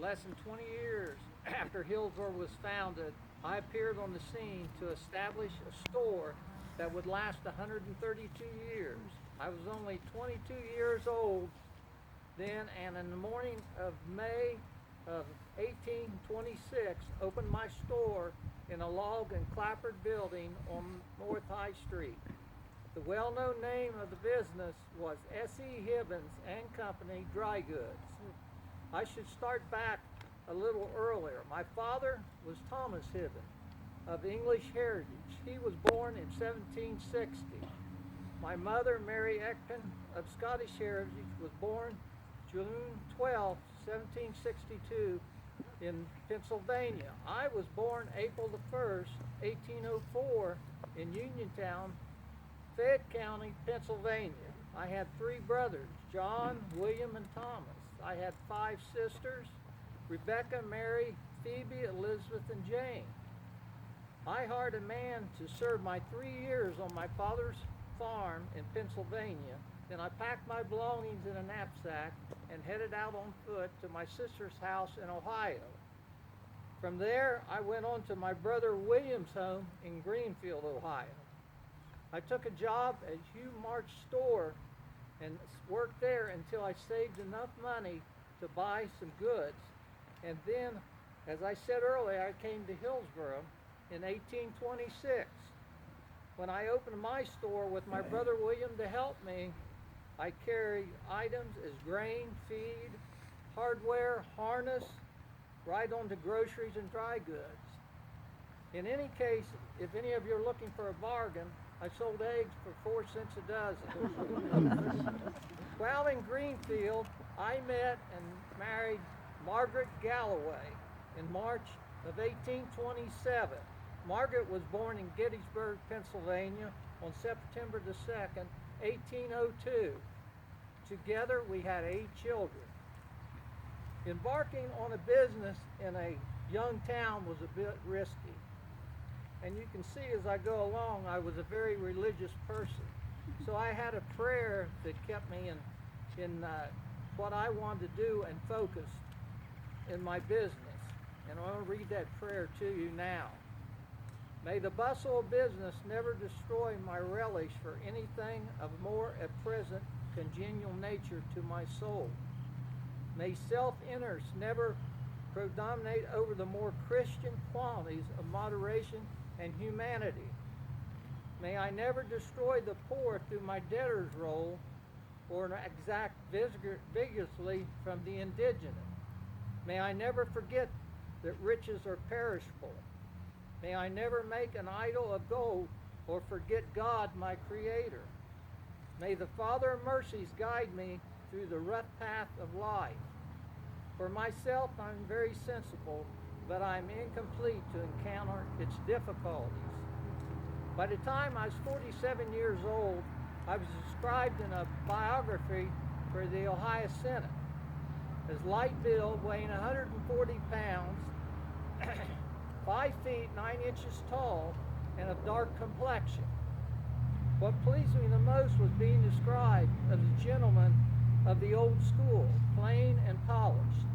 Less than 20 years after Hillsborough was founded, I appeared on the scene to establish a store that would last 132 years. I was only 22 years old then, and in the morning of May of 1826, opened my store in a log and clapboard building on North High Street. The well-known name of the business was S.E. Hibbins and Company Dry Goods. I should start back a little earlier. My father was Thomas Hibbins of English heritage. He was born in 1760. My mother, Mary Ekton of Scottish heritage, was born June 12, 1762 in Pennsylvania. I was born April the 1st, 1804 in Uniontown, Fayette County, Pennsylvania. I had 3 brothers, John, William, and Thomas. I had 5 sisters, Rebecca, Mary, Phoebe, Elizabeth, and Jane. I hired a man to serve my 3 years on my father's farm in Pennsylvania. Then I packed my belongings in a knapsack and headed out on foot to my sister's house in Ohio. From there, I went on to my brother William's home in Greenfield, Ohio. I took a job at Hugh March's store and worked there until I saved enough money to buy some goods. And then, as I said earlier, I came to Hillsborough in 1826. When I opened my store with my brother William to help me, I carried items as grain, feed, hardware, harness, right on to groceries and dry goods. In any case, if any of you are looking for a bargain, I sold eggs for 4 cents a dozen. While in Greenfield, I met and married Margaret Galloway in March of 1827. Margaret was born in Gettysburg, Pennsylvania on September the 2nd, 1802. Together we had 8 children. Embarking on a business in a young town was a bit risky. And you can see as I go along, I was a very religious person. So I had a prayer that kept me in what I wanted to do and focused in my business. And I want to read that prayer to you now. May the bustle of business never destroy my relish for anything of more at present congenial nature to my soul. May self-interest never predominate over the more Christian qualities of moderation and humanity. May I never destroy the poor through my debtor's role or exact vigorously from the indigent. May I never forget that riches are perishable. May I never make an idol of gold or forget God, my Creator. May the Father of mercies guide me through the rough path of life. For myself, I'm very sensible, but I'm incomplete to encounter its difficulties. By the time I was 47 years old, I was described in a biography for the Ohio Senate as light build, weighing 140 pounds, 5 feet 9 inches tall, and of dark complexion. What pleased me the most was being described as a gentleman of the old school, plain and polished.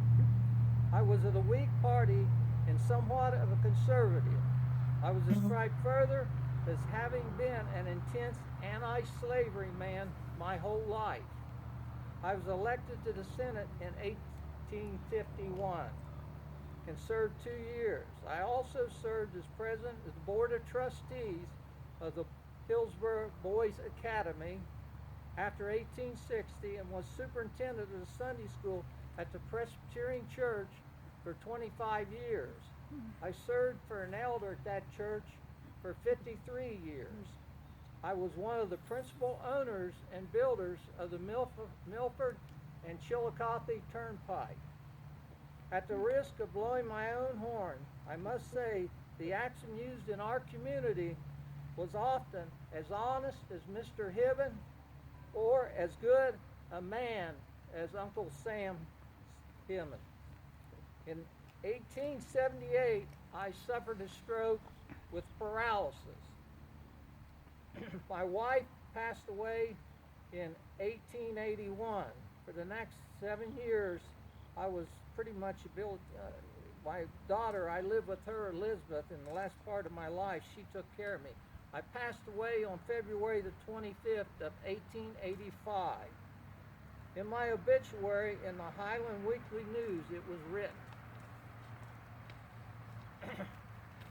I was of the Whig Party and somewhat of a conservative. I was described further as having been an intense anti-slavery man my whole life. I was elected to the Senate in 1851 and served 2 years. I also served as president of the Board of Trustees of the Hillsborough Boys Academy after 1860 and was superintendent of the Sunday school at the Presbyterian Church for 25 years. I served for an elder at that church for 53 years. I was one of the principal owners and builders of the Milford and Chillicothe Turnpike. At the risk of blowing my own horn, I must say the accent used in our community was often as honest as Mr. Hibbin or as good a man as Uncle Sam Hibbin. In 1878, I suffered a stroke with paralysis. My wife passed away in 1881. For the next 7 years, I was pretty much built, my daughter, I lived with her, Elizabeth, in the last part of my life. She took care of me. I passed away on February the 25th of 1885. In my obituary in the Highland Weekly News, it was written,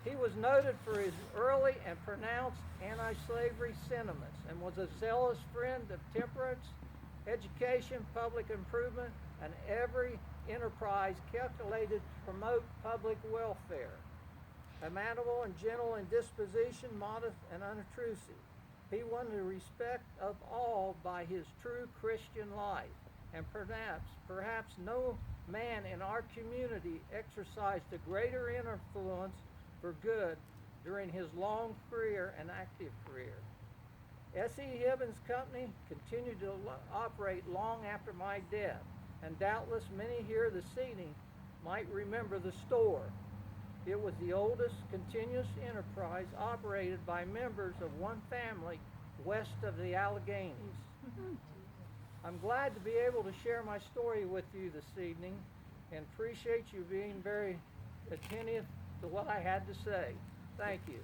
he was noted for his early and pronounced anti-slavery sentiments and was a zealous friend of temperance, education, public improvement, and every enterprise calculated to promote public welfare. Amenable and gentle in disposition, modest and unobtrusive, he won the respect of all by his true Christian life, and perhaps no man in our community exercised a greater influence for good during his long career and active career. S.E. Hibbins Company continued to operate long after my death, and doubtless many here this evening might remember the store. It was the oldest continuous enterprise operated by members of one family west of the Alleghenies. I'm glad to be able to share my story with you this evening and appreciate you being very attentive to what I had to say. Thank you.